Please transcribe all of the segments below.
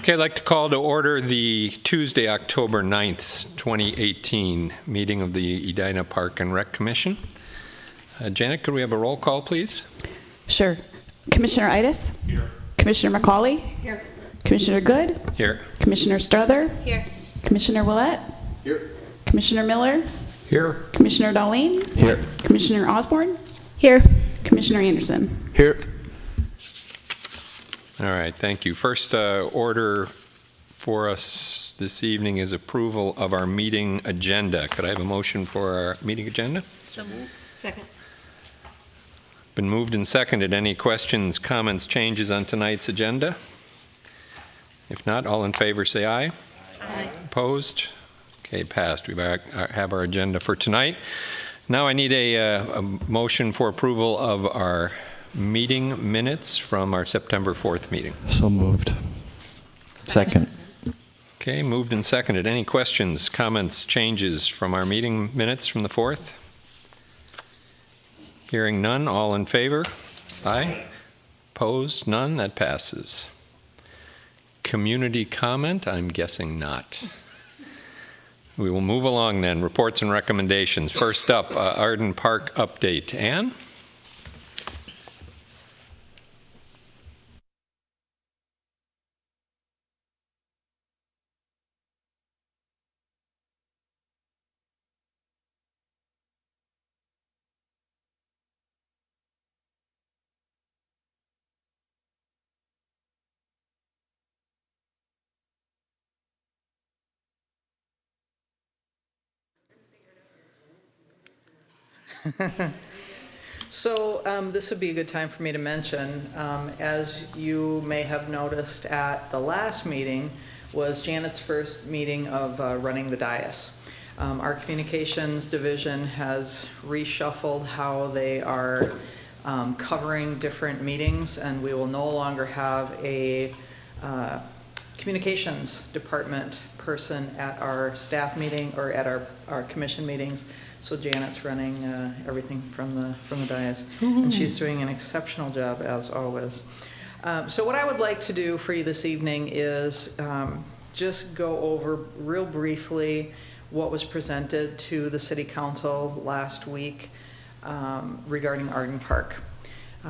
Okay, I'd like to call to order the Tuesday, October 9th, 2018 meeting of the Edina Park and Rec Commission. Janet, could we have a roll call, please? Sure. Commissioner Itis? Here. Commissioner McCauley? Here. Commissioner Good? Here. Commissioner Strother? Here. Commissioner Willett? Here. Commissioner Miller? Here. Commissioner Darlene? Here. Commissioner Osborne? Here. Commissioner Anderson? Here. All right, thank you. First order for us this evening is approval of our meeting agenda. Could I have a motion for our meeting agenda? So moved. Second. Been moved and seconded. Any questions, comments, changes on tonight's agenda? If not, all in favor say aye. Aye. Opposed? Okay, passed. We have our agenda for tonight. Now I need a motion for approval of our meeting minutes from our September 4th meeting. So moved. Second. Okay, moved and seconded. Any questions, comments, changes from our meeting minutes from the 4th? Hearing none, all in favor? Aye. Opposed? None? That passes. Community comment? I'm guessing not. We will move along then. Reports and recommendations. First up, Arden Park update. Ann? So this would be a good time for me to mention, as you may have noticed at the last meeting, was Janet's first meeting of running the dais. Our communications division has reshuffled how they are covering different meetings, and we will no longer have a communications department person at our staff meeting or at our commission meetings. So Janet's running everything from the dais, and she's doing an exceptional job as always. So what I would like to do for you this evening is just go over real briefly what was presented to the City Council last week regarding Arden Park.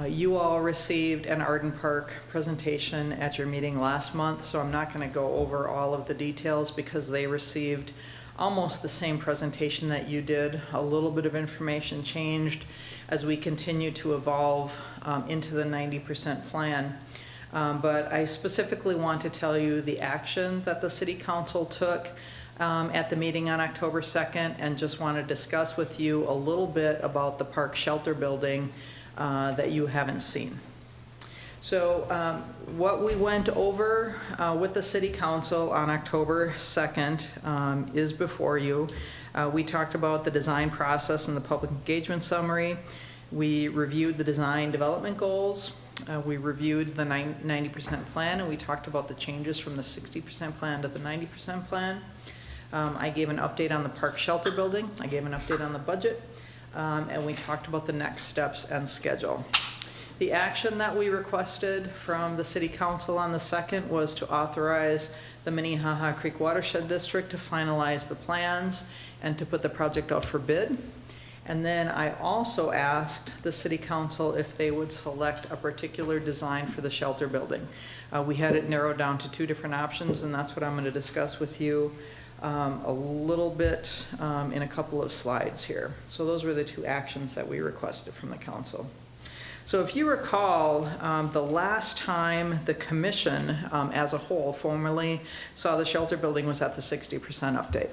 You all received an Arden Park presentation at your meeting last month, so I'm not going to go over all of the details because they received almost the same presentation that you did. A little bit of information changed as we continue to evolve into the 90% plan. But I specifically want to tell you the action that the City Council took at the meeting on October 2nd, and just want to discuss with you a little bit about the park shelter building that you haven't seen. So what we went over with the City Council on October 2nd is before you. We talked about the design process and the public engagement summary. We reviewed the design development goals. We reviewed the 90% plan, and we talked about the changes from the 60% plan to the 90% plan. I gave an update on the park shelter building. I gave an update on the budget, and we talked about the next steps and schedule. The action that we requested from the City Council on the 2nd was to authorize the Minnehaha Creek Watershed District to finalize the plans and to put the project out for bid. And then I also asked the City Council if they would select a particular design for the shelter building. We had it narrowed down to 2 different options, and that's what I'm going to discuss with you a little bit in a couple of slides here. So those were the 2 actions that we requested from the Council. So if you recall, the last time the commission as a whole formally saw the shelter building was at the 60% update.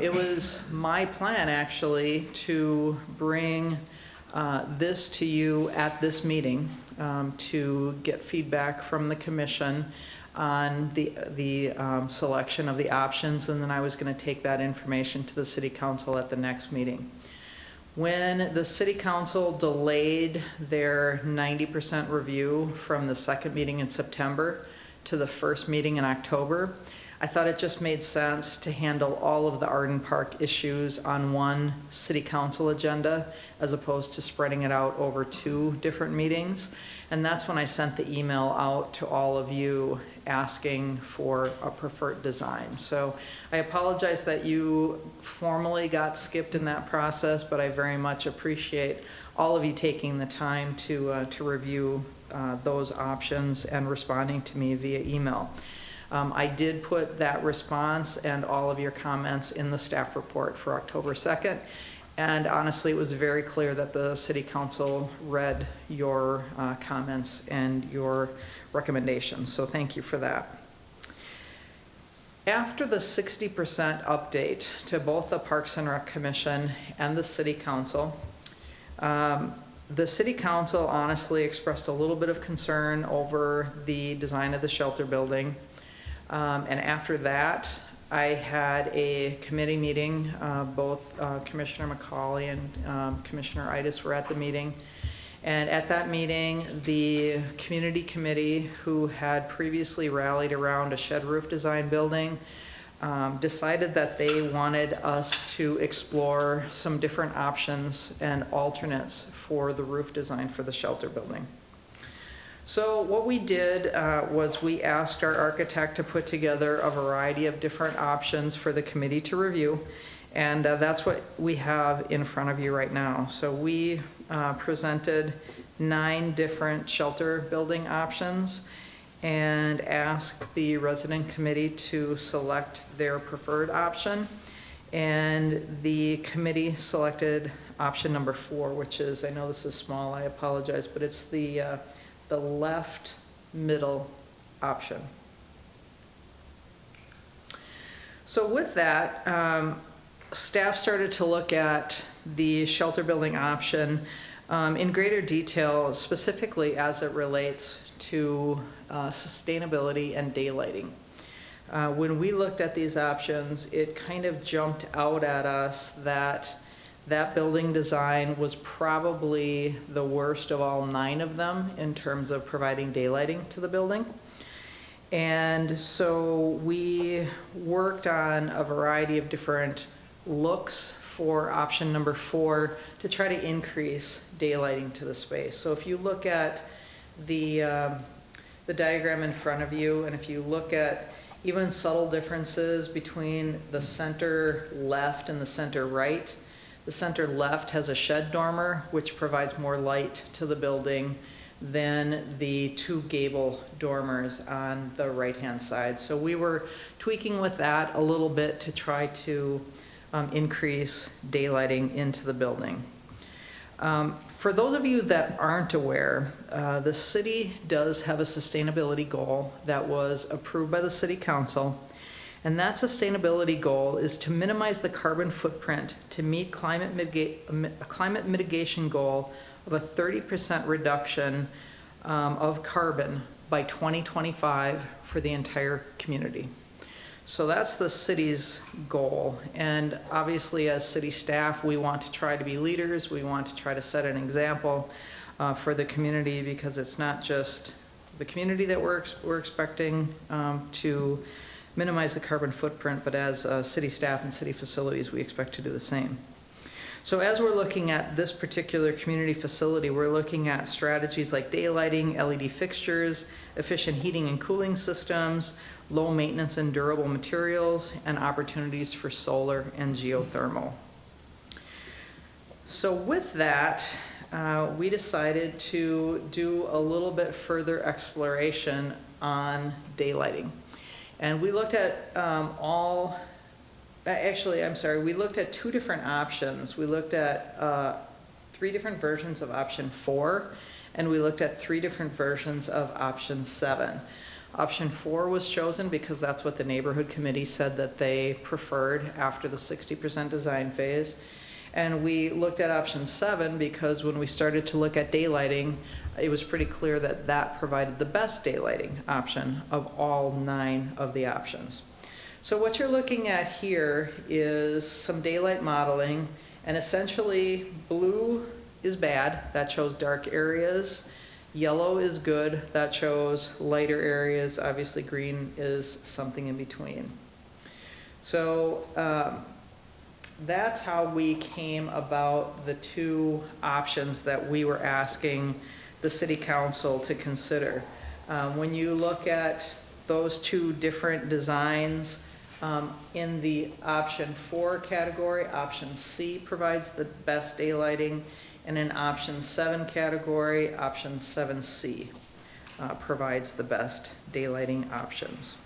It was my plan actually to bring this to you at this meeting to get feedback from the commission on the selection of the options, and then I was going to take that information to the City Council at the next meeting. When the City Council delayed their 90% review from the 2nd meeting in September to the 1st meeting in October, I thought it just made sense to handle all of the Arden Park issues on one City Council agenda as opposed to spreading it out over 2 different meetings. And that's when I sent the email out to all of you asking for a preferred design. So I apologize that you formally got skipped in that process, but I very much appreciate all of you taking the time to review those options and responding to me via email. I did put that response and all of your comments in the staff report for October 2nd. And honestly, it was very clear that the City Council read your comments and your recommendations. So thank you for that. After the 60% update to both the Parks and Rec Commission and the City Council, the City Council honestly expressed a little bit of concern over the design of the shelter building. And after that, I had a committee meeting. Both Commissioner McCauley and Commissioner Itis were at the meeting. And at that meeting, the community committee, who had previously rallied around a shed roof design building, decided that they wanted us to explore some different options and alternates for the roof design for the shelter building. So what we did was we asked our architect to put together a variety of different options for the committee to review, and that's what we have in front of you right now. So we presented 9 different shelter building options and asked the resident committee to select their preferred option, and the committee selected option number 4, which is, I know this is small, I apologize, but it's the left middle option. So with that, staff started to look at the shelter building option in greater detail, specifically as it relates to sustainability and daylighting. When we looked at these options, it kind of jumped out at us that that building design was probably the worst of all 9 of them in terms of providing daylighting to the building. And so we worked on a variety of different looks for option number 4 to try to increase daylighting to the space. So if you look at the diagram in front of you, and if you look at even subtle differences between the center left and the center right, the center left has a shed dormer, which provides more light to the building than the 2 gable dormers on the right-hand side. So we were tweaking with that a little bit to try to increase daylighting into the building. For those of you that aren't aware, the city does have a sustainability goal that was approved by the City Council. And that sustainability goal is to minimize the carbon footprint to meet a climate mitigation goal of a 30% reduction of carbon by 2025 for the entire community. So that's the city's goal. And obviously as city staff, we want to try to be leaders. We want to try to set an example for the community, because it's not just the community that we're expecting to minimize the carbon footprint, but as city staff and city facilities, we expect to do the same. So as we're looking at this particular community facility, we're looking at strategies like daylighting, LED fixtures, efficient heating and cooling systems, low maintenance and durable materials, and opportunities for solar and geothermal. So with that, we decided to do a little bit further exploration on daylighting. And we looked at we looked at 2 different options. We looked at 3 different versions of option 4, and we looked at 3 different versions of option 7. Option 4 was chosen because that's what the neighborhood committee said that they preferred after the 60% design phase. And we looked at option 7 because when we started to look at daylighting, it was pretty clear that that provided the best daylighting option of all 9 of the options. So what you're looking at here is some daylight modeling, and essentially blue is bad, that shows dark areas. Yellow is good, that shows lighter areas. Obviously green is something in between. So that's how we came about the 2 options that we were asking the city council to consider. When you look at those two different designs, in the option 4 category, option C provides the best daylighting, and in option 7 category, option 7C provides the best daylighting options.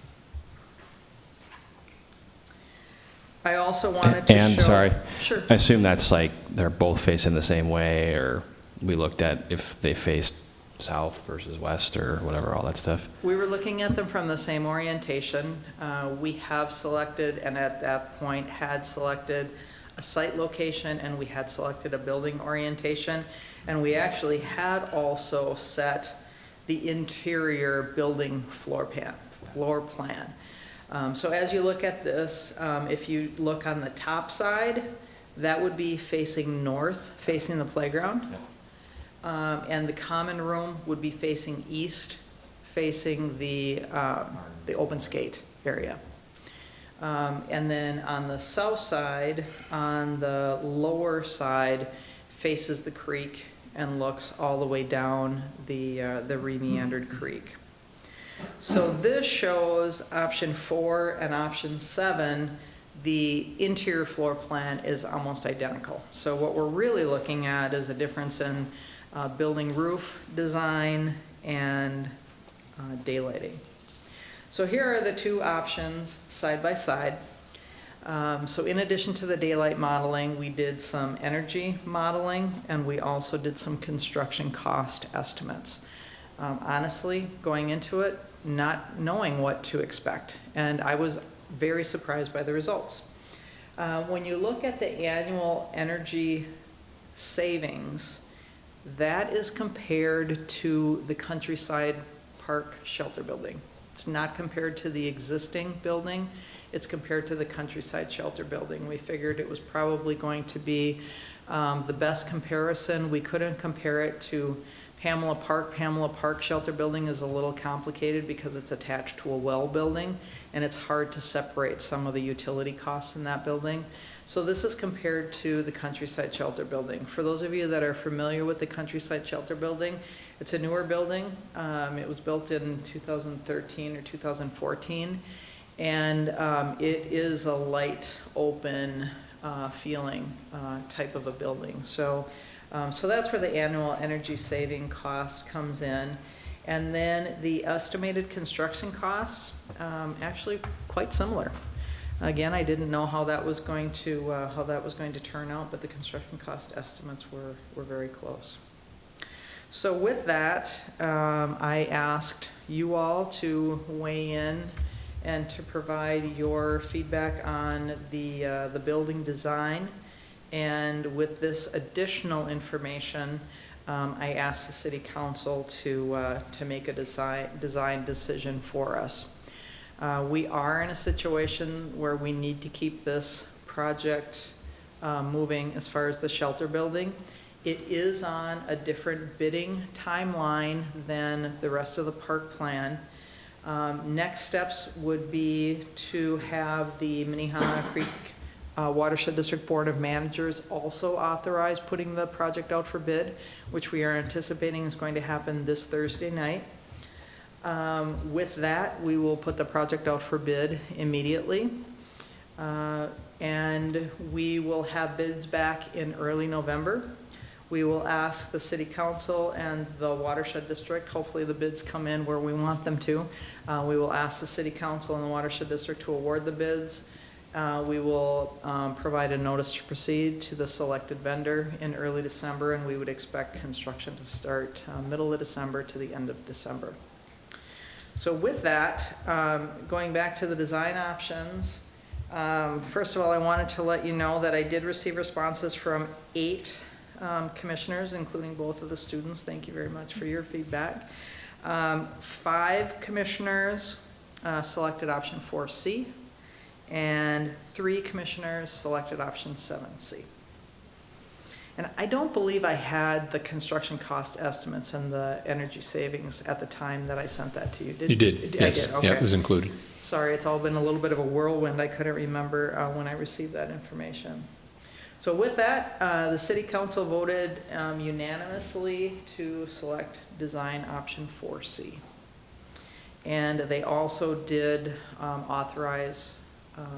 I also wanted to show... And, sorry. Sure. I assume that's like they're both facing the same way, or we looked at if they faced south versus west or whatever, all that stuff. We were looking at them from the same orientation. We have selected, and at that point had selected, a site location, and we had selected a building orientation, and we actually had also set the interior building floor plan. So as you look at this, if you look on the top side, that would be facing north, facing the playground. And the common room would be facing east, facing the open skate area. And then on the south side, on the lower side, faces the creek and looks all the way down the re-meandered creek. So this shows option 4 and option 7. The interior floor plan is almost identical. So what we're really looking at is a difference in building roof design and daylighting. So here are the two options side by side. So in addition to the daylight modeling, we did some energy modeling, and we also did some construction cost estimates. Honestly, going into it, not knowing what to expect, and I was very surprised by the results. When you look at the annual energy savings, that is compared to the Countryside Park shelter building. It's not compared to the existing building, it's compared to the Countryside shelter building. We figured it was probably going to be the best comparison. We couldn't compare it to Pamela Park. Pamela Park shelter building is a little complicated because it's attached to a well building, and it's hard to separate some of the utility costs in that building. So this is compared to the Countryside shelter building. For those of you that are familiar with the Countryside shelter building, it's a newer building. It was built in 2013 or 2014, and it is a light, open feeling type of a building. So that's where the annual energy saving cost comes in. And then the estimated construction costs, actually quite similar. Again, I didn't know how that was going to turn out, but the construction cost estimates were very close. So with that, I asked you all to weigh in and to provide your feedback on the building design. And with this additional information, I asked the City Council to make a design decision for us. We are in a situation where we need to keep this project moving as far as the shelter building. It is on a different bidding timeline than the rest of the park plan. Next steps would be to have the Minnehaha Creek Watershed District Board of Managers also authorize putting the project out for bid, which we are anticipating is going to happen this Thursday night. With that, we will put the project out for bid immediately. And we will have bids back in early November. We will ask the City Council and the Watershed District, hopefully the bids come in where we want them to. We will ask the City Council and the Watershed District to award the bids. We will provide a notice to proceed to the selected vendor in early December, and we would expect construction to start middle of December to the end of December. So with that, going back to the design options, first of all, I wanted to let you know that I did receive responses from 8 commissioners, including both of the students. Thank you very much for your feedback. 5 commissioners selected option 4C, and 3 commissioners selected option 7C. And I don't believe I had the construction cost estimates and the energy savings at the time that I sent that to you. You did, yes. I did, okay. Yeah, it was included. Sorry, it's all been a little bit of a whirlwind. I couldn't remember when I received that information. So with that, the city council voted unanimously to select design option 4C. And they also did authorize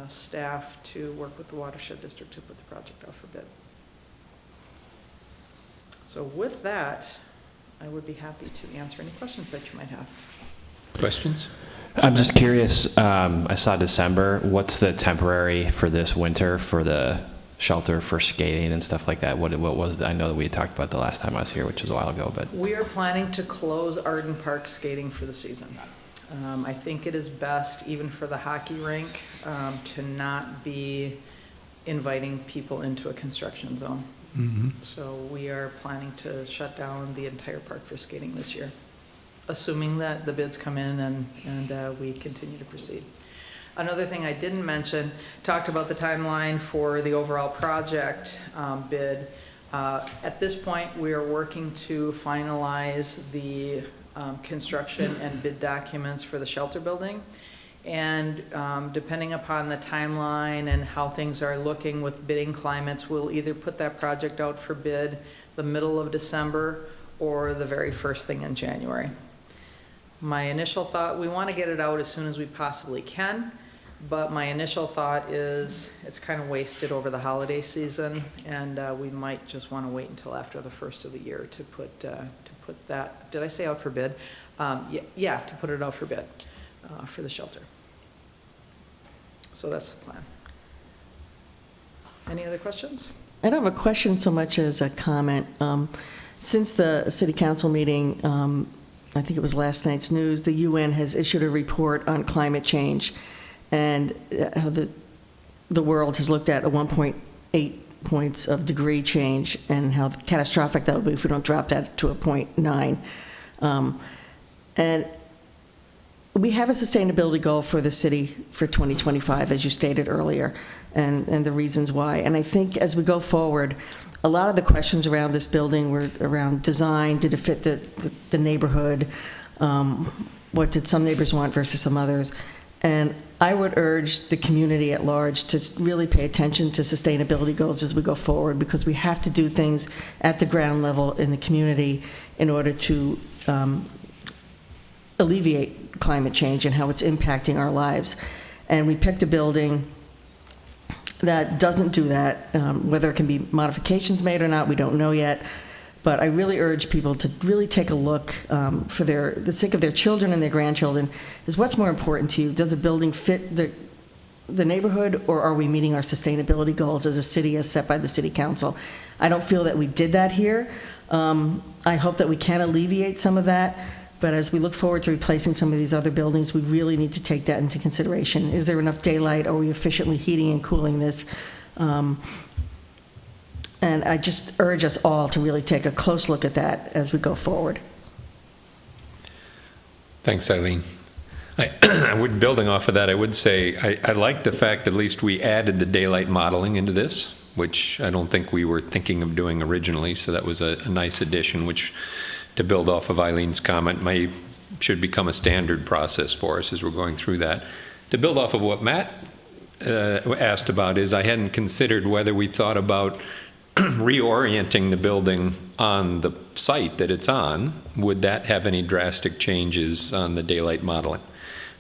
staff to work with the watershed district to put the project out for bid. So with that, I would be happy to answer any questions that you might have. Questions? I'm just curious, I saw December. What's the temporary for this winter for the shelter for skating and stuff like that? What was, I know that we had talked about the last time I was here, which was a while ago, but. We are planning to close Arden Park skating for the season. I think it is best, even for the hockey rink, to not be inviting people into a construction zone. Mm-hmm. So we are planning to shut down the entire park for skating this year, assuming that the bids come in and we continue to proceed. Another thing I didn't mention, talked about the timeline for the overall project bid. At this point, we are working to finalize the construction and bid documents for the shelter building. And depending upon the timeline and how things are looking with bidding climates, we'll either put that project out for bid the middle of December or the very first thing in January. My initial thought, we want to get it out as soon as we possibly can, but my initial thought is it's kind of wasted over the holiday season, and we might just want to wait until after the first of the year to put that, did I say out for bid? Yeah, to put it out for bid for the shelter. So that's the plan. Any other questions? I don't have a question so much as a comment. Since the city council meeting, I think it was last night's news, the UN has issued a report on climate change and how the world has looked at a 1.8 points of degree change and how catastrophic that would be if we don't drop that to a 0.9. And we have a sustainability goal for the city for 2025, as you stated earlier, and the reasons why. And I think as we go forward, a lot of the questions around this building were around design. Did it fit the neighborhood? What did some neighbors want versus some others? And I would urge the community at large to really pay attention to sustainability goals as we go forward, because we have to do things at the ground level in the community in order to alleviate climate change and how it's impacting our lives. And we picked a building that doesn't do that. Whether it can be modifications made or not, we don't know yet. But I really urge people to really take a look for the sake of their children and their grandchildren. Is what's more important to you? Does a building fit the neighborhood, or are we meeting our sustainability goals as a city as set by the city council? I don't feel that we did that here. I hope that we can alleviate some of that. But as we look forward to replacing some of these other buildings, we really need to take that into consideration. Is there enough daylight? Are we efficiently heating and cooling this? And I just urge us all to really take a close look at that as we go forward. Thanks, Eileen. Building off of that, I would say I like the fact at least we added the daylight modeling into this, which I don't think we were thinking of doing originally. So that was a nice addition, which, to build off of Eileen's comment, should become a standard process for us as we're going through that. To build off of what Matt asked about is I hadn't considered whether we thought about reorienting the building on the site that it's on. Would that have any drastic changes on the daylight modeling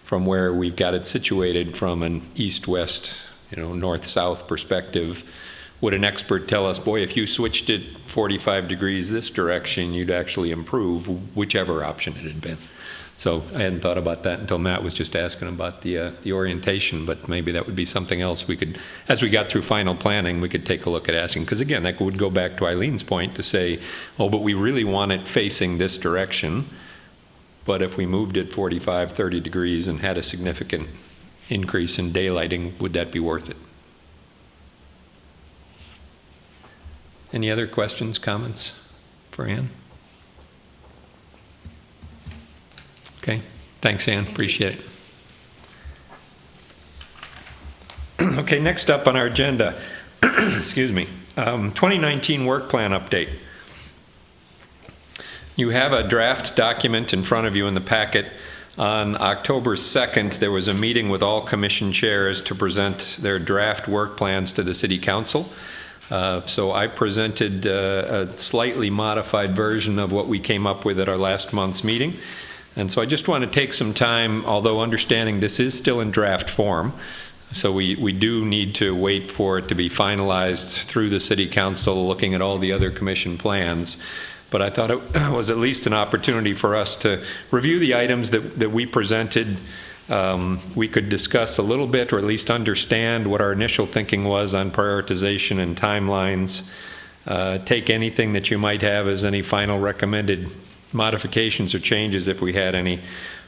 from where we've got it situated from an east-west, north-south perspective? Would an expert tell us, boy, if you switched it 45 degrees this direction, you'd actually improve, whichever option it had been? So I hadn't thought about that until Matt was just asking about the orientation, but maybe that would be something else we could, as we got through final planning, we could take a look at asking. Because again, that would go back to Eileen's point to say, oh, but we really want it facing this direction. But if we moved it 45, 30 degrees and had a significant increase in daylighting, would that be worth it? Any other questions, comments for Ann? Okay, thanks, Ann. Appreciate it. Okay, next up on our agenda, excuse me, 2019 work plan update. You have a draft document in front of you in the packet. On October 2nd, there was a meeting with all commission chairs to present their draft work plans to the City Council. So I presented a slightly modified version of what we came up with at our last month's meeting. And so I just want to take some time, although understanding this is still in draft form, so we do need to wait for it to be finalized through the City Council, looking at all the other commission plans. But I thought it was at least an opportunity for us to review the items that we presented. We could discuss a little bit, or at least understand what our initial thinking was on prioritization and timelines. Take anything that you might have as any final recommended modifications or changes if we had any.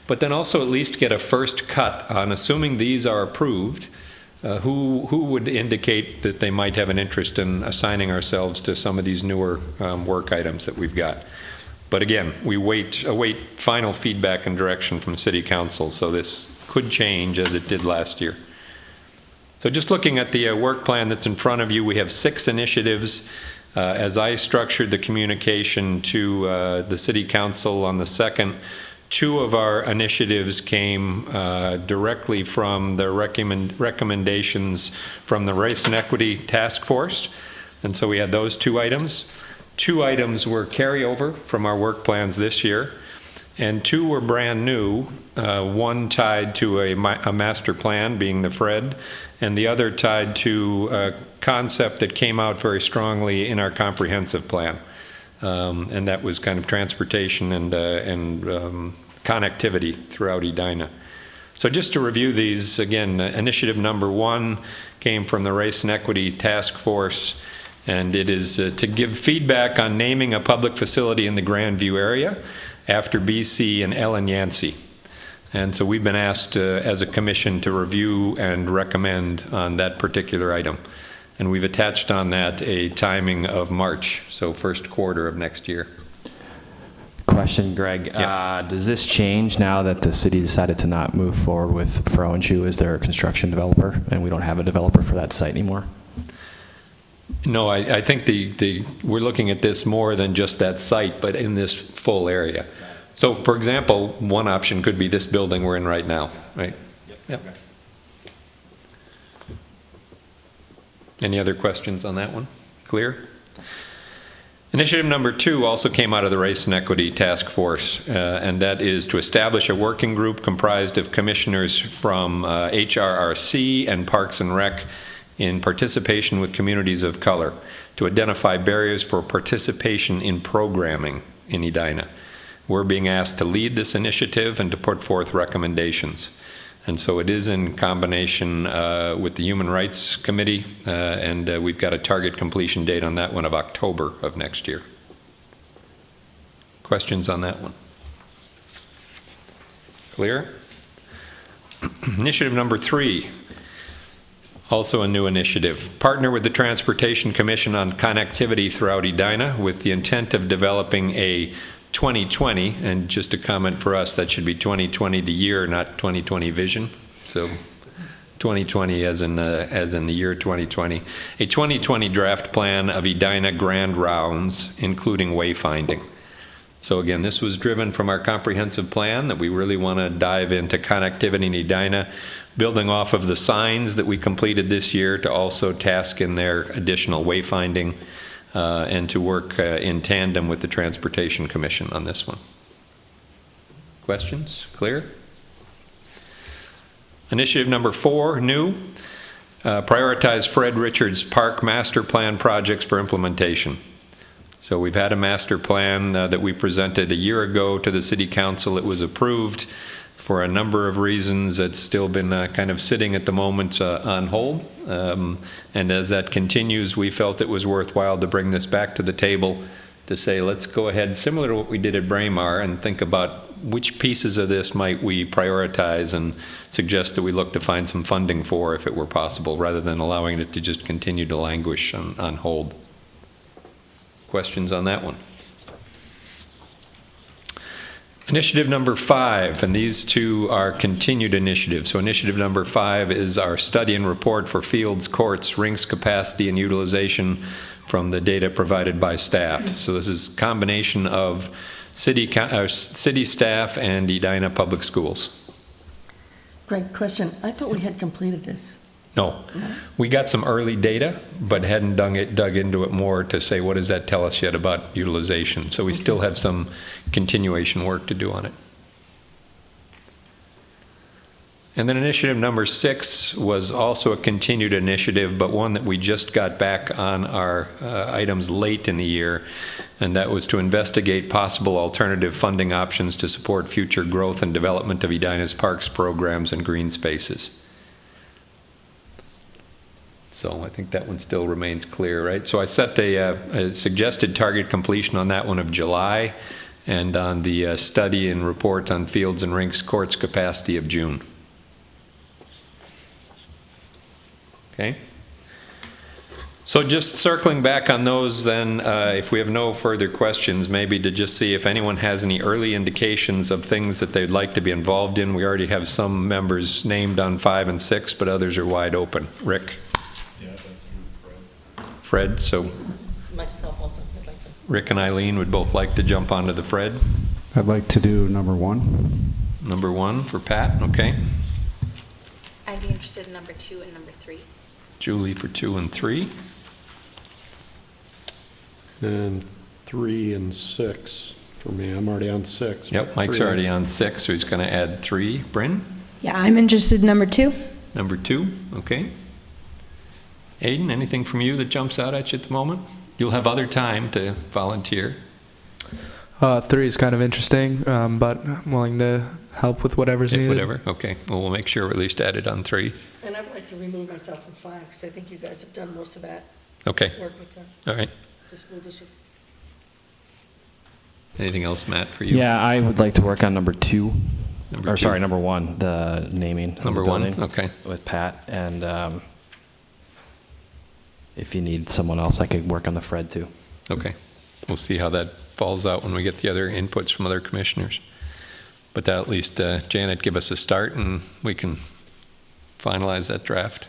But then also at least get a first cut on, assuming these are approved, who would indicate that they might have an interest in assigning ourselves to some of these newer work items that we've got. But again, we await final feedback and direction from City Council, so this could change as it did last year. So just looking at the work plan that's in front of you, we have 6 initiatives. As I structured the communication to the City Council on the 2nd, 2 of our initiatives came directly from the recommendations from the Race and Equity Task Force. And so we had those 2 items. 2 items were carryover from our work plans this year, and 2 were brand new, one tied to a master plan, being the VI.D, and the other tied to a concept that came out very strongly in our comprehensive plan. And that was kind of transportation and connectivity throughout Edina. So just to review these, again, initiative number 1 came from the Race and Equity Task Force, and it is to give feedback on naming a public facility in the Grandview area after BC and Ellen Yancey. And so we've been asked as a commission to review and recommend on that particular item. And we've attached on that a timing of March, so first quarter of next year. Question, Greg. Yeah. Does this change now that the city decided to not move forward with Fro and Shoe as their construction developer, and we don't have a developer for that site anymore? No, I think we're looking at this more than just that site, but in this full area. So, for example, one option could be this building we're in right now, right? Yep. Okay. Any other questions on that one? Clear? Initiative number 2 also came out of the Race and Equity Task Force, and that is to establish a working group comprised of commissioners from HRRC and Parks and Rec in participation with communities of color to identify barriers for participation in programming in Edina. We're being asked to lead this initiative and to put forth recommendations. And so it is in combination with the Human Rights Committee, and we've got a target completion date on that one of October of next year. Questions on that one? Clear? Initiative number 3, also a new initiative. Partner with the Transportation Commission on connectivity throughout Edina with the intent of developing a 2020, and just a comment for us, that should be 2020 the year, not 2020 vision. So 2020 as in the year 2020. A 2020 draft plan of Edina Grand Rounds, including wayfinding. So again, this was driven from our comprehensive plan that we really want to dive into connectivity in Edina, building off of the signs that we completed this year to also task in their additional wayfinding, and to work in tandem with the Transportation Commission on this one. Questions? Clear? Initiative number 4, new. Prioritize Fred Richards Park Master Plan projects for implementation. So we've had a master plan that we presented a year ago to the City Council. It was approved. For a number of reasons, it's still been kind of sitting at the moment on hold. And as that continues, we felt it was worthwhile to bring this back to the table to say, let's go ahead, similar to what we did at Braemar, and think about which pieces of this might we prioritize and suggest that we look to find some funding for if it were possible, rather than allowing it to just continue to languish on hold. Questions on that one? Initiative number 5, and these 2 are continued initiatives. So initiative number 5 is our study and report for fields, courts, rinks capacity, and utilization from the data provided by staff. So this is a combination of city staff and Edina Public Schools. Greg, question. I thought we had completed this. No. We got some early data, but hadn't dug into it more to say, what does that tell us yet about utilization? So we still have some continuation work to do on it. And then initiative number 6 was also a continued initiative, but one that we just got back on our items late in the year, and that was to investigate possible alternative funding options to support future growth and development of Edina's parks, programs, and green spaces. So I think that one still remains clear, right? So I set a suggested target completion on that one of July, and on the study and report on fields and rinks courts capacity of June. Okay. So just circling back on those then, if we have no further questions, maybe to just see if anyone has any early indications of things that they'd like to be involved in. We already have some members named on 5 and 6, but others are wide open. Rick? Yeah, I'd like to do Fred, so Myself also, I'd like to. Rick and Eileen would both like to jump onto the Fred. I'd like to do number 1. Number 1 for Pat, okay. I'd be interested in number 2 and number 3. Julie for 2 and 3. And 3 and 6 for me. I'm already on 6. Yep, Mike's 3. already on 6, so he's going to add 3. Bryn? Yeah, I'm interested in number 2. Number 2, okay. Aiden, anything from you that jumps out at you at the moment? You'll have other time to volunteer. 3 is kind of interesting, but I'm willing to help with whatever's needed. Whatever, okay. Well, we'll make sure we're at least added on 3. And I'd like to remove myself from 5, because I think you guys have done most of that Okay, work with all right. the school district. Anything else, Matt, for you? Yeah, I would like to work on number 2. Number Or 2. sorry, number 1, the naming. of the Number 1, building okay. With Pat, and if you need someone else, I could work on the Fred too. Okay. We'll see how that falls out when we get the other inputs from other commissioners. But that at least, Janet, give us a start and we can finalize that draft.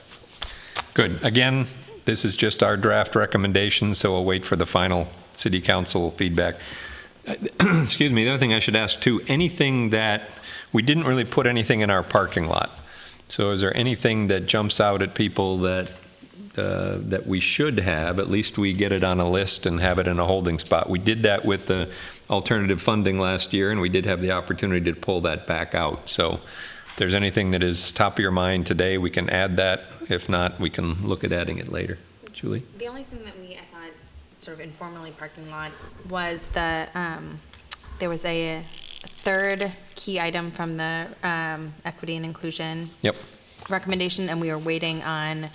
Good. Again, this is just our draft recommendation, so we'll wait for the final city council feedback. Excuse me, the other thing I should ask too, anything that, we didn't really put anything in our parking lot. So is there anything that jumps out at people that we should have, at least we get it on a list and have it in a holding spot? We did that with the alternative funding last year, and we did have the opportunity to pull that back out. So if there's anything that is top of your mind today, we can add that. If not, we can look at adding it later. Julie? The only thing that I thought, sort of informally parking lot, was the, there was a third key item from the equity and inclusion Yep. recommendation, and we were waiting on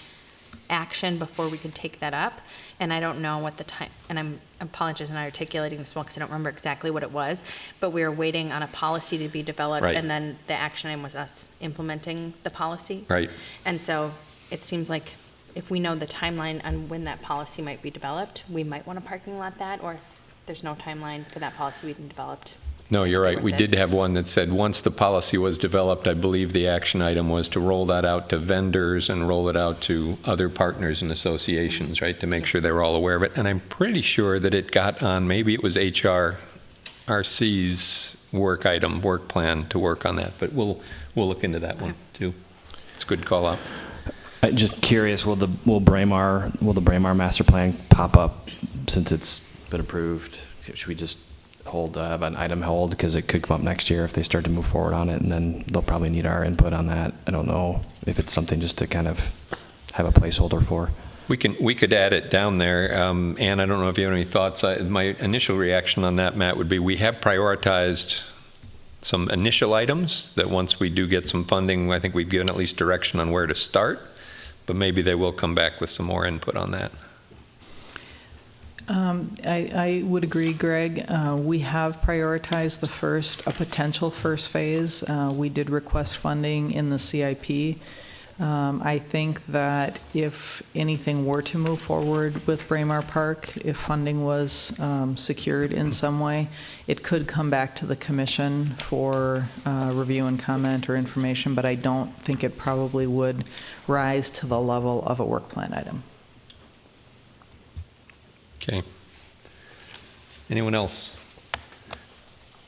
action before we could take that up. And I don't know what the time, and I'm apologize in articulating this well because I don't remember exactly what it was, but we were waiting on a policy to be developed, Right. and then the action item was us implementing the policy. Right. And so it seems like if we know the timeline on when that policy might be developed, we might want to parking lot that, or if there's no timeline for that policy being developed. No, you're right. We with it. did have one that said once the policy was developed, I believe the action item was to roll that out to vendors and roll it out to other partners and associations, right, to make sure they were all aware of it. And I'm pretty sure that it got on, maybe it was HRC's work plan to work on that. But we'll look into that one too. It's a good call out. Just curious, will the Braemar master plan pop up since it's been approved? Should we just have an item hold, because it could come up next year if they start to move forward on it, and then they'll probably need our input on that. I don't know if it's something just to kind of have a placeholder for. We could add it down there. Ann, I don't know if you have any thoughts. My initial reaction on that, Matt, would be we have prioritized some initial items that once we do get some funding, I think we've given at least direction on where to start, but maybe they will come back with some more input on that. I would agree, Greg. We have prioritized a potential first phase. We did request funding in the CIP. I think that if anything were to move forward with Braemar Park, if funding was secured in some way, it could come back to the commission for review and comment or information, but I don't think it probably would rise to the level of a work plan item. Okay. Anyone else? I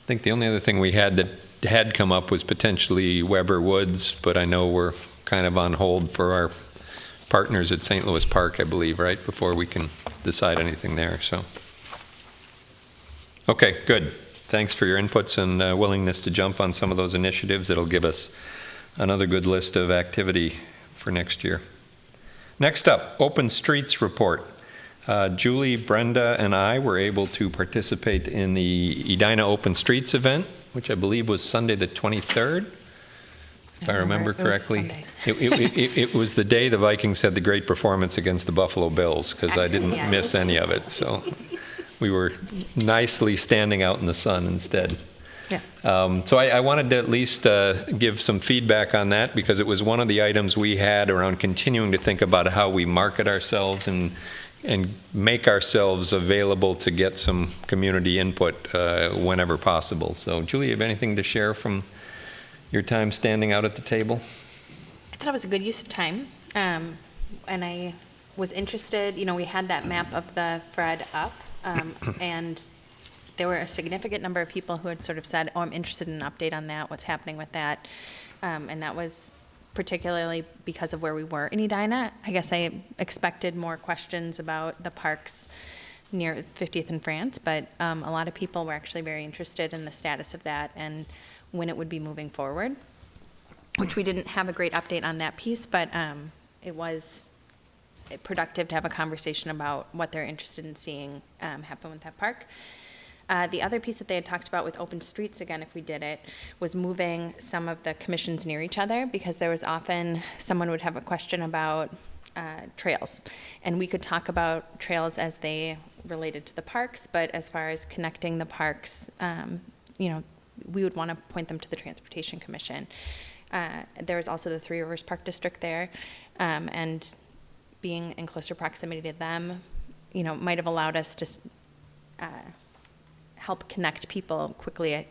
think the only other thing we had that had come up was potentially Weber Woods, but I know we're kind of on hold for our partners at St. Louis Park, I believe, right, before we can decide anything there, so. Okay, good. Thanks for your inputs and willingness to jump on some of those initiatives. It'll give us another good list of activity for next year. Next up, Open Streets Report. Julie, Brenda, and I were able to participate in the Edina Open Streets event, which I believe was Sunday the 23rd, if I remember correctly. It was the day the Vikings had the great performance against the Buffalo Bills, because I didn't miss any of it. So we were nicely standing out in the sun instead. Yeah. So I wanted to at least give some feedback on that, because it was one of the items we had around continuing to think about how we market ourselves and make ourselves available to get some community input whenever possible. So Julie, you have anything to share from your time standing out at the table? I thought it was a good use of time. And I was interested, we had that map of the FRED up, and there were a significant number of people who had sort of said, oh, I'm interested in an update on that, what's happening with that. And that was particularly because of where we were in Edina. I guess I expected more questions about the parks near 50th and France, but a lot of people were actually very interested in the status of that and when it would be moving forward, which we didn't have a great update on that piece, but it was productive to have a conversation about what they're interested in seeing happen with that park. The other piece that they had talked about with open streets, again, if we did it, was moving some of the commissions near each other, because there was often someone would have a question about trails. And we could talk about trails as they related to the parks, but as far as connecting the parks, we would want to point them to the Transportation Commission. There was also the Three Rivers Park District there, and being in closer proximity to them, might have allowed us to help connect people quickly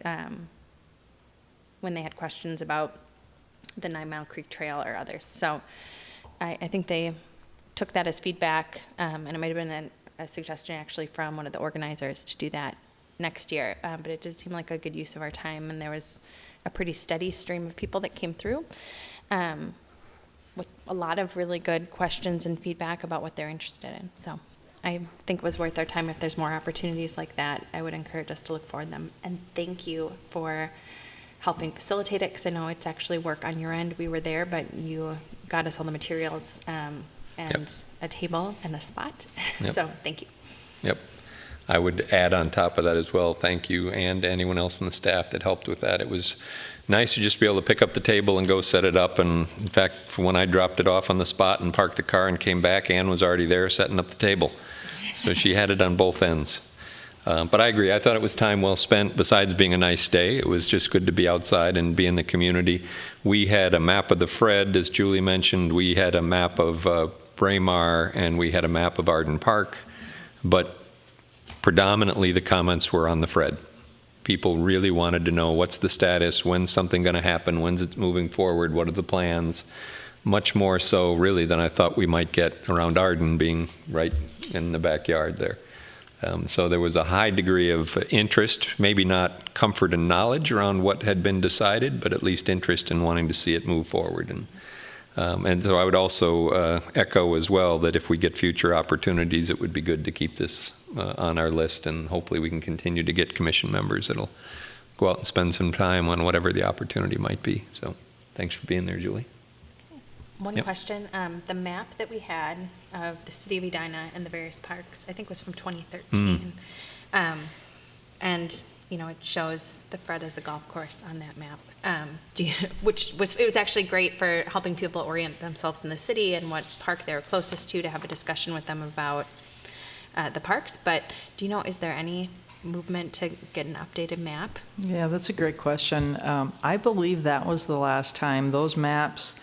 when they had questions about the 9 Mile Creek Trail or others. So I think they took that as feedback, and it might have been a suggestion actually from one of the organizers to do that next year. But it did seem like a good use of our time, and there was a pretty steady stream of people that came through with a lot of really good questions and feedback about what they're interested in. So I think it was worth our time. If there's more opportunities like that, I would encourage us to look for them. And thank you for helping facilitate it, because I know it's actually work on your end. We were there, but you got us all the materials and a table and a spot. Yep. So thank you. Yep. I would add on top of that as well, thank you, and anyone else on the staff that helped with that. It was nice to just be able to pick up the table and go set it up. And in fact, when I dropped it off on the spot and parked the car and came back, Ann was already there setting up the table. So she had it on both ends. But I agree, I thought it was time well spent. Besides being a nice day, it was just good to be outside and be in the community. We had a map of the FRED, as Julie mentioned. We had a map of Braemar, and we had a map of Arden Park. But predominantly the comments were on the FRED. People really wanted to know what's the status, when's something going to happen, when's it moving forward, what are the plans. Much more so really than I thought we might get around Arden, being right in the backyard there. So there was a high degree of interest, maybe not comfort and knowledge around what had been decided, but at least interest in wanting to see it move forward. And so I would also echo as well that if we get future opportunities, it would be good to keep this on our list, and hopefully we can continue to get commission members that'll go out and spend some time on whatever the opportunity might be. So thanks for being there, Julie. One Yep. question, the map that we had of the city of Edina and the various parks, I think was from 2013. And, it shows the FRED as a golf course on that map, it was actually great for helping people orient themselves in the city and what park they were closest to have a discussion with them about the parks. But do you know, is there any movement to get an updated map? Yeah, that's a great question. I believe that was the last time those maps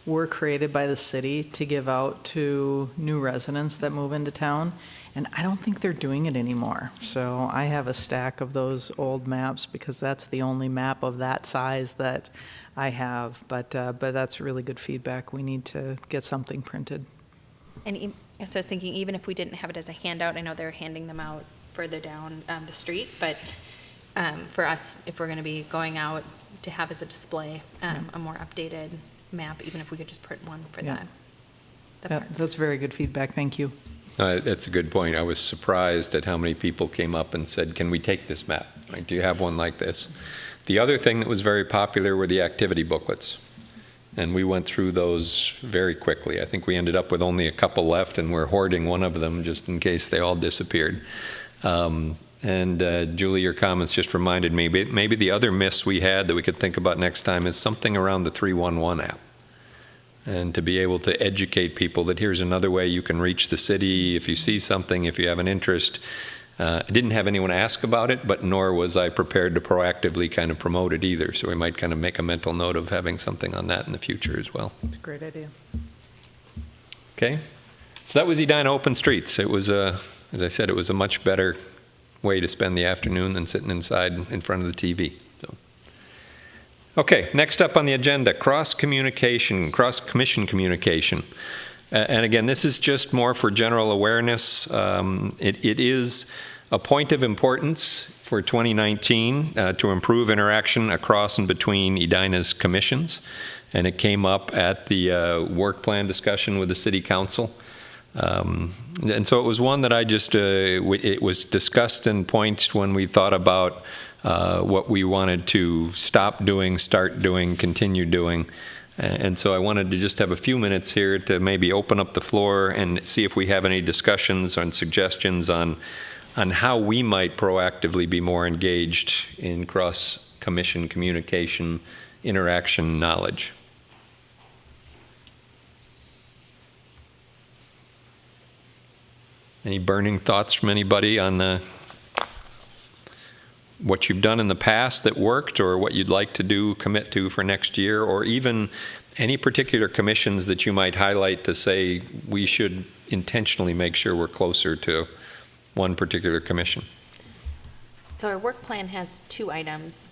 were created by the city to give out to new residents that move into town, and I don't think they're doing it anymore. So I have a stack of those old maps, because that's the only map of that size that I have. But that's really good feedback. We need to get something printed. And so I was thinking, even if we didn't have it as a handout, I know they're handing them out further down the street, but for us, if we're going to be going out, to have as a display a more updated map, even if we could just print one for that. the Yeah, park. that's very good feedback, thank you. That's a good point. I was surprised at how many people came up and said, can we take this map? Like, do you have one like this? The other thing that was very popular were the activity booklets. And we went through those very quickly. I think we ended up with only a couple left, and we're hoarding one of them just in case they all disappeared. Julie, your comments just reminded me, maybe the other miss we had that we could think about next time is something around the 311 app. And to be able to educate people that here's another way you can reach the city if you see something, if you have an interest. I didn't have anyone ask about it, but nor was I prepared to proactively kind of promote it either. So we might kind of make a mental note of having something on that in the future as well. It's a great idea. Okay. So that was Edina Open Streets. It was, as I said, it was a much better way to spend the afternoon than sitting inside in front of the TV. So. Okay, next up on the agenda, cross-communication, cross-commission communication. And again, this is just more for general awareness. It is a point of importance for 2019 to improve interaction across and between Edina's commissions. And it came up at the work plan discussion with the City Council. And so it was one that I just, it was discussed in points when we thought about what we wanted to stop doing, start doing, continue doing. And so I wanted to just have a few minutes here to maybe open up the floor and see if we have any discussions and suggestions on how we might proactively be more engaged in cross-commission communication, interaction, knowledge. Any burning thoughts from anybody on what you've done in the past that worked, or what you'd like to do, commit to for next year, or even any particular commissions that you might highlight to say we should intentionally make sure we're closer to one particular commission? So our work plan has 2 items,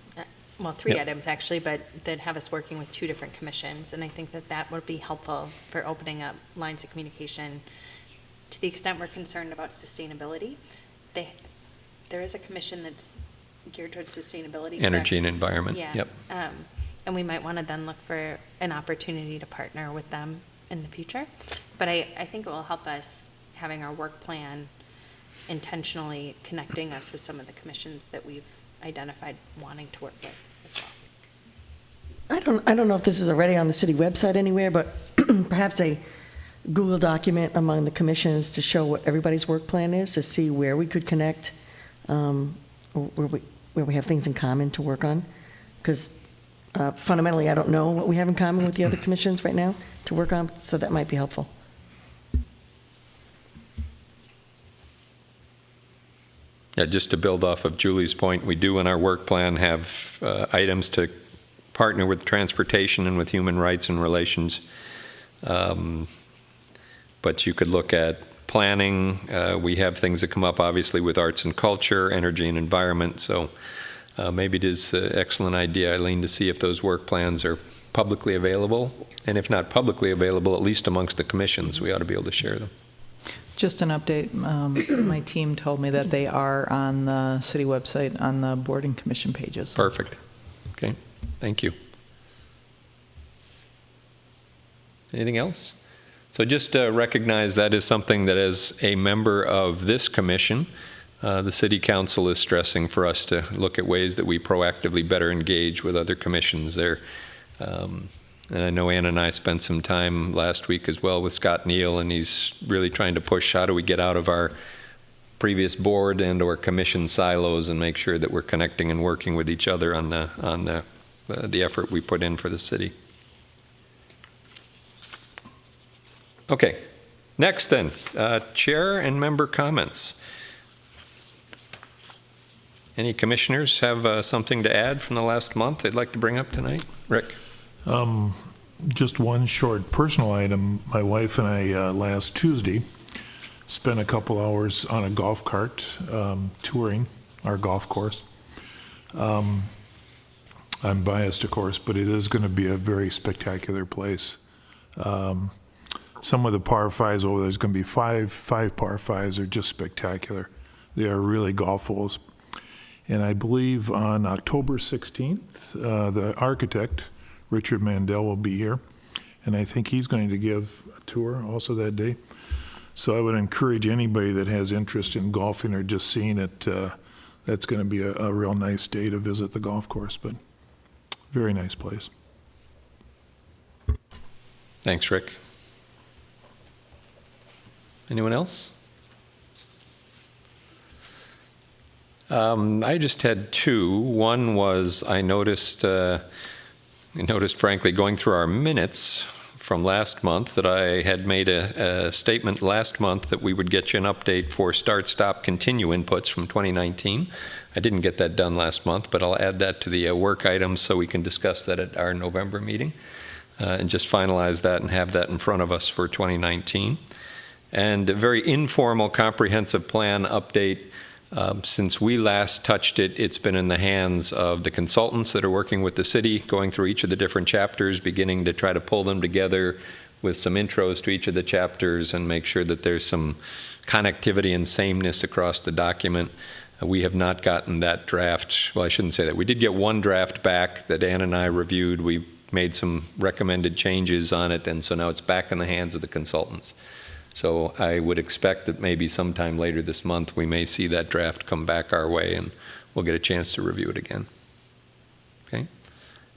well, 3 Yep. items actually, but that have us working with 2 different commissions. And I think that that would be helpful for opening up lines of communication. To the extent we're concerned about sustainability, there is a commission that's geared towards sustainability. Energy and correct? environment. Yeah. Yep. And we might want to then look for an opportunity to partner with them in the future. But I think it will help us having our work plan intentionally connecting us with some of the commissions that we've identified wanting to work with as well. I don't know if this is already on the city website anywhere, but perhaps a Google document among the commissions to show what everybody's work plan is, to see where we could connect, or where we have things in common to work on. Because fundamentally, I don't know what we have in common with the other commissions right now to work on, so that might be helpful. Yeah, just to build off of Julie's point, we do in our work plan have items to partner with transportation and with human rights and relations. But you could look at planning. We have things that come up, obviously, with arts and culture, energy and environment. So maybe it is an excellent idea, Eileen, to see if those work plans are publicly available. And if not publicly available, at least amongst the commissions, we ought to be able to share them. Just an update, my team told me that they are on the city website on the board and commission pages. Perfect. Okay, thank you. Anything else? So just recognize that is something that as a member of this commission, the City Council is stressing for us to look at ways that we proactively better engage with other commissions there. And I know Ann and I spent some time last week as well with Scott Neal, and he's really trying to push how do we get out of our previous board and or commission silos and make sure that we're connecting and working with each other on the effort we put in for the city. Okay, next then, chair and member comments. Any commissioners have something to add from the last month they'd like to bring up tonight? Rick? Just one short personal item. My wife and I, last Tuesday, spent a couple hours on a golf cart touring our golf course. I'm biased, of course, but it is going to be a very spectacular place. Some of the par fives over there's going to be five par fives are just spectacular. They are really golfuls. And I believe on October 16th, the architect, Richard Mandel, will be here. and I think he's going to give a tour also that day. So I would encourage anybody that has interest in golfing or just seeing it, that's going to be a real nice day to visit the golf course, but very nice place. Thanks, Rick. Anyone else? I just had two. One was I noticed, frankly, going through our minutes from last month, that I had made a statement last month that we would get you an update for start, stop, continue inputs from 2019. I didn't get that done last month, but I'll add that to the work items so we can discuss that at our November meeting and just finalize that and have that in front of us for 2019. And a very informal comprehensive plan update. Since we last touched it, it's been in the hands of the consultants that are working with the city, going through each of the different chapters, beginning to try to pull them together with some intros to each of the chapters and make sure that there's some connectivity and sameness across the document. We have not gotten that draft. Well, I shouldn't say that. We did get one draft back that Ann and I reviewed. We made some recommended changes on it, and so now it's back in the hands of the consultants. So I would expect that maybe sometime later this month we may see that draft come back our way and we'll get a chance to review it again. Okay.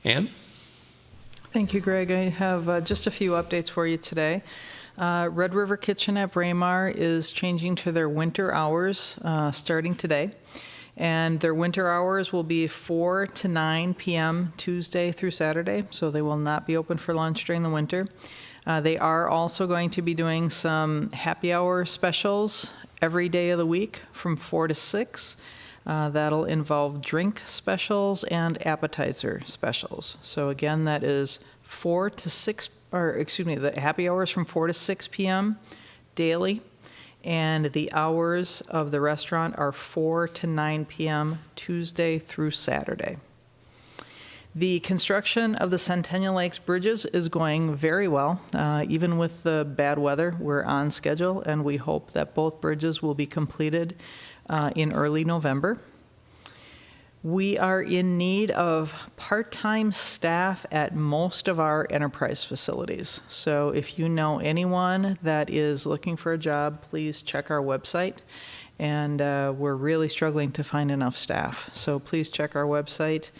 Ann? Thank you, Greg. I have just a few updates for you today. Red River Kitchen at Braemar is changing to their winter hours starting today. And their winter hours will be 4 to 9 p.m. Tuesday through Saturday, so they will not be open for lunch during the winter. They are also going to be doing some happy hour specials every day of the week from 4 to 6. That'll involve drink specials and appetizer specials. So again, that is 4 to 6, or excuse me, the happy hours from 4 to 6 p.m. daily. And the hours of the restaurant are 4 to 9 p.m. Tuesday through Saturday. The construction of the Centennial Lakes bridges is going very well. Even with the bad weather, we're on schedule, and we hope that both bridges will be completed in early November. We are in need of part-time staff at most of our enterprise facilities. So if you know anyone that is looking for a job, please check our website. And we're really struggling to find enough staff. So please check our website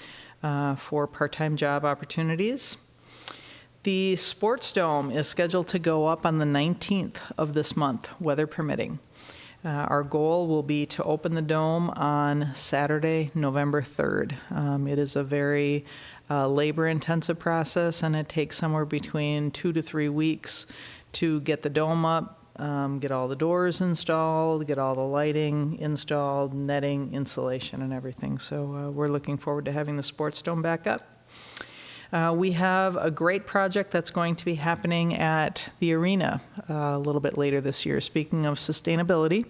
for part-time job opportunities. The Sports Dome is scheduled to go up on the 19th of this month, weather permitting. Our goal will be to open the dome on Saturday, November 3rd. It is a very labor-intensive process, and it takes somewhere between 2 to 3 weeks to get the dome up, get all the doors installed, get all the lighting installed, netting, insulation, and everything. So we're looking forward to having the Sports Dome back up. We have a great project that's going to be happening at the arena a little bit later this year. Speaking of sustainability,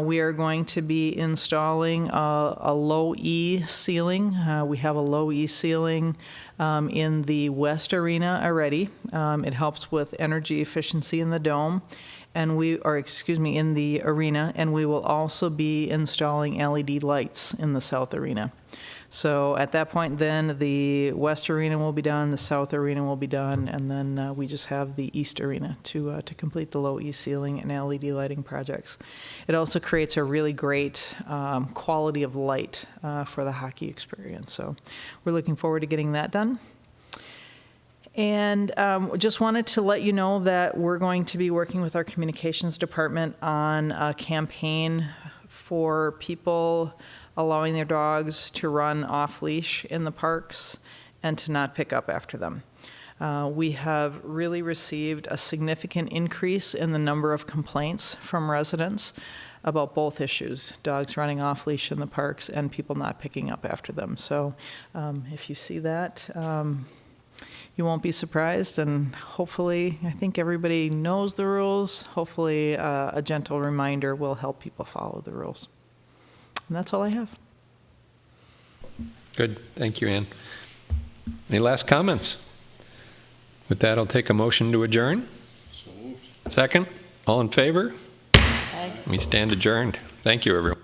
we are going to be installing a low E ceiling. We have a low E ceiling in the West Arena already. It helps with energy efficiency in the dome. In the arena, and we will also be installing LED lights in the South Arena. So at that point then, the West Arena will be done, the South Arena will be done, and then we just have the East Arena to complete the low E ceiling and LED lighting projects. It also creates a really great quality of light for the hockey experience. So we're looking forward to getting that done. And just wanted to let you know that we're going to be working with our communications department on a campaign for people allowing their dogs to run off-leash in the parks and to not pick up after them. We have really received a significant increase in the number of complaints from residents about both issues, dogs running off-leash in the parks and people not picking up after them. So if you see that, you won't be surprised, and hopefully, I think everybody knows the rules. Hopefully, a gentle reminder will help people follow the rules. And that's all I have. Good. Thank you, Ann. Any last comments? With that, I'll take a motion to adjourn. Second? All in favor? Aye. We stand adjourned. Thank you, everyone.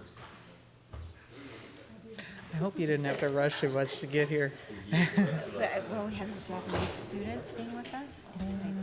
hope you didn't have to rush too much to get here. Well, we have this Japanese student staying with us. It's nice.